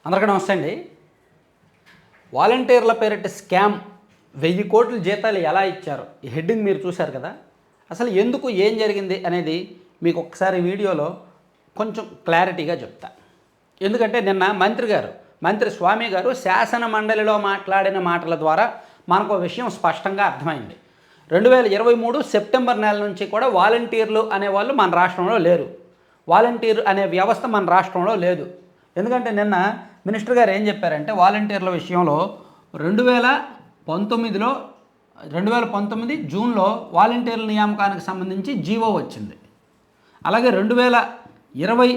అందరికీ నమస్తే అండి. వాలంటీర్ల పేరిట స్కామ్ 1000 కోట్ల జీతాలు ఎలా ఇచ్చారు, ఈ హెడ్డింగ్ మీరు చూశారు కదా. అసలు ఎందుకు ఏం జరిగింది అనేది మీకు ఒకసారి వీడియోలో కొంచెం క్లారిటీగా చెప్తా. ఎందుకంటే నిన్న మంత్రి స్వామి గారు శాసన మండలిలో మాట్లాడిన మాటల ద్వారా మనకు విషయం స్పష్టంగా అర్థమైంది. 2023 సెప్టెంబర్ నెల నుంచి కూడా వాలంటీర్లు అనేవాళ్ళు మన రాష్ట్రంలో లేరు. వాలంటీర్ అనే వ్యవస్థ మన రాష్ట్రంలో లేదు. ఎందుకంటే నిన్న మినిస్టర్ గారు ఏం చెప్పారంటే వాలంటీర్ల విషయంలో 2019 జూన్లో వాలంటీర్ల నియామకానికి సంబంధించి జీవో వచ్చింది. అలాగే 2020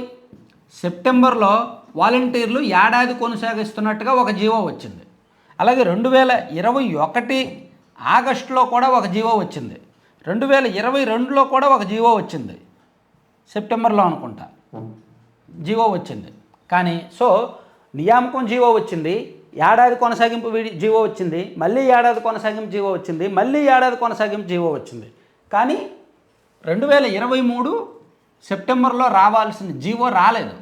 సెప్టెంబర్లో వాలంటీర్లు ఏడాది కొనసాగిస్తున్నట్టుగా ఒక జీవో వచ్చింది. అలాగే 2021 ఆగస్టులో కూడా ఒక జీవో వచ్చింది. 2022లో కూడా ఒక జీవో వచ్చింది, సెప్టెంబర్లో అనుకుంటా జీవో వచ్చింది. కానీ నియామకం జీవో వచ్చింది, ఏడాది కొనసాగింపు జీవో వచ్చింది, మళ్ళీ ఏడాది కొనసాగింపు జీవో వచ్చింది, మళ్ళీ ఏడాది కొనసాగింపు జీవో వచ్చింది. కానీ 2023 సెప్టెంబర్లో రావాల్సిన జీవో రాలేదు.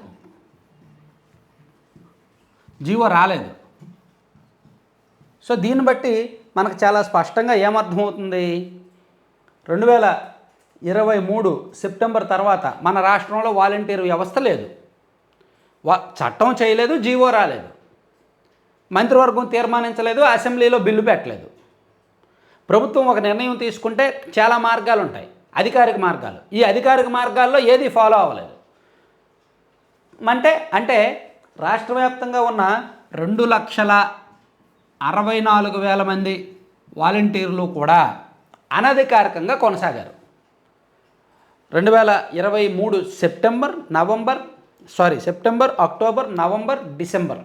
దీన్ని బట్టి మనకు చాలా స్పష్టంగా ఏమర్థమవుతుంది, 2023 సెప్టెంబర్ తర్వాత మన రాష్ట్రంలో వాలంటీర్ వ్యవస్థ లేదు. చట్టం చేయలేదు, జీవో రాలేదు, మంత్రివర్గం తీర్మానించలేదు, అసెంబ్లీలో బిల్లు పెట్టలేదు. ప్రభుత్వం ఒక నిర్ణయం తీసుకుంటే చాలా మార్గాలు ఉంటాయి, అధికారిక మార్గాలు. ఈ అధికారిక మార్గాల్లో ఏది ఫాలో అవ్వలేదు. అంటే రాష్ట్ర వ్యాప్తంగా ఉన్న 2,64,000 మంది వాలంటీర్లు కూడా అనధికారికంగా కొనసాగారు. 2023 సెప్టెంబర్, అక్టోబర్, నవంబర్, డిసెంబర్,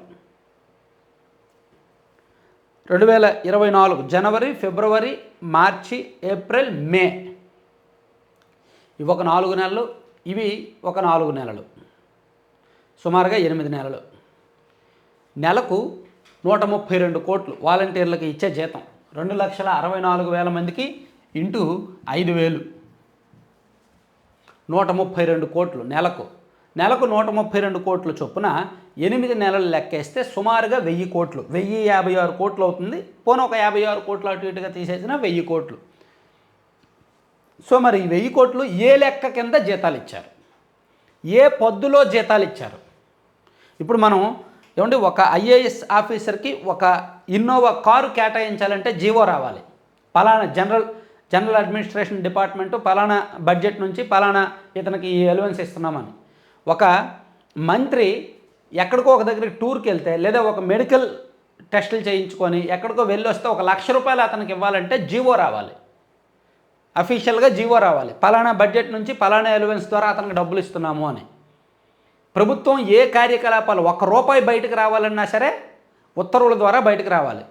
2024 జనవరి, ఫిబ్రవరి, మార్చి, ఏప్రిల్, మే, ఇవి ఒక 4 నెలలు, ఇవి ఒక 4 నెలలు, సుమారుగా 8 నెలలు. నెలకు 132 కోట్లు వాలంటీర్లకు ఇచ్చే జీతం. 2,64,000 మందికి ఇంటూ 5,000, 132 కోట్లు నెలకు 132 కోట్లు చొప్పున 8 నెలలు లెక్కేస్తే సుమారుగా 1000 కోట్లు, 1056 కోట్లు అవుతుంది. పోనీ ఒక 56 కోట్లు అటు ఇటుగా తీసేసిన 1000 కోట్లు. మరి ఈ 1000 కోట్లు ఏ లెక్క కింద జీతాలు ఇచ్చారు, ఏ పద్దులో జీతాలు ఇచ్చారు? ఇప్పుడు మనం ఒక ఐఏఎస్ ఆఫీసర్కి ఒక ఇన్నోవా కారు కేటాయించాలంటే జీవో రావాలి. పలానా జనరల్ అడ్మినిస్ట్రేషన్ డిపార్ట్మెంటు పలానా బడ్జెట్ నుంచి పలానా ఇతనికి ఈ ఎలవెన్స్ ఇస్తున్నామని. ఒక మంత్రి ఎక్కడికో ఒక దగ్గరికి టూర్కి వెళ్తే, లేదా ఒక మెడికల్ టెస్టులు చేయించుకొని ఎక్కడికో వెళ్ళి వస్తే 1,00,000 రూపాయలు అతనికి ఇవ్వాలంటే జీవో రావాలి, అఫీషియల్గా జీవో రావాలి. పలానా బడ్జెట్ నుంచి పలానా ఎలవెన్స్ ద్వారా అతనికి డబ్బులు ఇస్తున్నాము అని. ప్రభుత్వం ఏ కార్యకలాపాలు ₹1 బయటకు రావాలన్నా సరే ఉత్తర్వుల ద్వారా బయటకు రావాలి,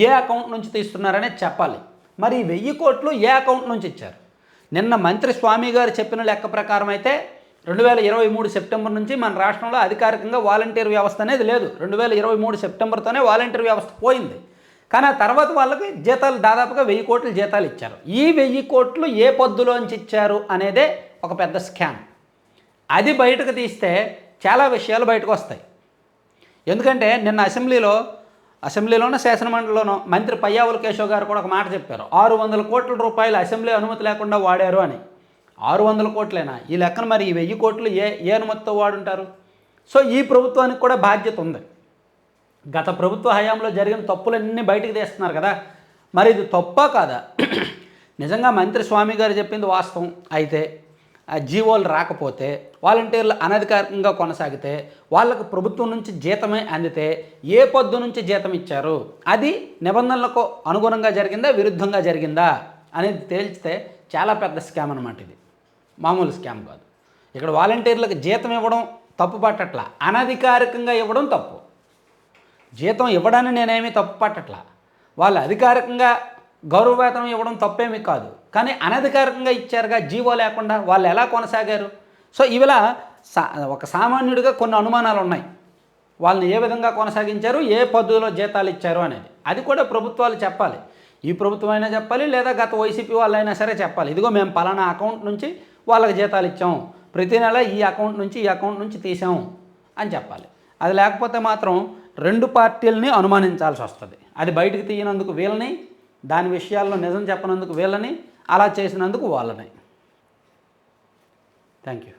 ఏ అకౌంట్ నుంచి తీస్తున్నారనే చెప్పాలి. మరి 1000 కోట్లు ఏ అకౌంట్ నుంచి ఇచ్చారు? నిన్న మంత్రి స్వామి గారు చెప్పిన లెక్క ప్రకారం అయితే 2023 సెప్టెంబర్ నుంచి మన రాష్ట్రంలో అధికారికంగా వాలంటీర్ వ్యవస్థ అనేది లేదు. 2023 సెప్టెంబర్తోనే వాలంటీర్ వ్యవస్థ పోయింది. కానీ ఆ తర్వాత వాళ్ళకి జీతాలు దాదాపుగా 1000 కోట్లు జీతాలు ఇచ్చారు. ఈ 1000 కోట్లు ఏ పద్దులోంచి ఇచ్చారు అనేదే ఒక పెద్ద స్కామ్. అది బయటకు తీస్తే చాలా విషయాలు బయటకు వస్తాయి. ఎందుకంటే నిన్న అసెంబ్లీలోనో శాసనమండలిలోనో మంత్రి పయ్యావుల కేశవ్ గారు కూడా ఒక మాట చెప్పారు. 600 కోట్ల రూపాయలు అసెంబ్లీ అనుమతి లేకుండా వాడారు అని. 600 కోట్లేనా? ఈ లెక్కన మరి ఈ 1000 కోట్లు ఏ అనుమతితో వాడుంటారు? ఈ ప్రభుత్వానికి కూడా బాధ్యత ఉంది. గత ప్రభుత్వ హయాంలో జరిగిన తప్పులన్నీ బయటకు తీస్తున్నారు కదా. మరి ఇది తప్పా కాదా? నిజంగా మంత్రి స్వామి గారు చెప్పింది వాస్తవం అయితే, ఆ జీవోలు రాకపోతే, వాలంటీర్లు అనధికారికంగా కొనసాగితే, వాళ్ళకు ప్రభుత్వం నుంచి జీతమే అందితే ఏ పద్దు నుంచి జీతం ఇచ్చారు, అది నిబంధనలకు అనుగుణంగా జరిగిందా, విరుద్ధంగా జరిగిందా అనేది తేల్చితే చాలా పెద్ద స్కామ్ అనమాట. ఇది మామూలు స్కామ్ కాదు. ఇక్కడ వాలంటీర్లకు జీతం ఇవ్వడం తప్పు పట్టట్లా, అనధికారికంగా ఇవ్వడం తప్పు. జీతం ఇవ్వడాన్ని నేనేమీ తప్పు పట్టట్లా, వాళ్ళు అధికారికంగా గౌరవ వేతనం ఇవ్వడం తప్పేమీ కాదు. కానీ అనధికారికంగా ఇచ్చారుగా, జీవో లేకుండా వాళ్ళు ఎలా కొనసాగారు? ఇవిలా ఒక సామాన్యుడిగా కొన్ని అనుమానాలు ఉన్నాయి. వాళ్ళని ఏ విధంగా కొనసాగించారు, ఏ పద్ధతిలో జీతాలు ఇచ్చారు అనేది. అది కూడా ప్రభుత్వాలు చెప్పాలి. ఈ ప్రభుత్వం అయినా చెప్పాలి, లేదా గత వైసీపీ వాళ్ళైనా సరే చెప్పాలి. ఇదిగో మేము పలానా అకౌంట్ నుంచి వాళ్ళకి జీతాలు ఇచ్చాం, ప్రతి నెల ఈ అకౌంట్ నుంచి తీసాం అని చెప్పాలి. అది లేకపోతే మాత్రం రెండు పార్టీలని అనుమానించాల్సి వస్తుంది. అది బయటకు తీయనందుకు వీళ్ళని, దాని విషయాల్లో నిజం చెప్పనందుకు వీళ్ళని, అలా చేసినందుకు వాళ్ళని. Thank you.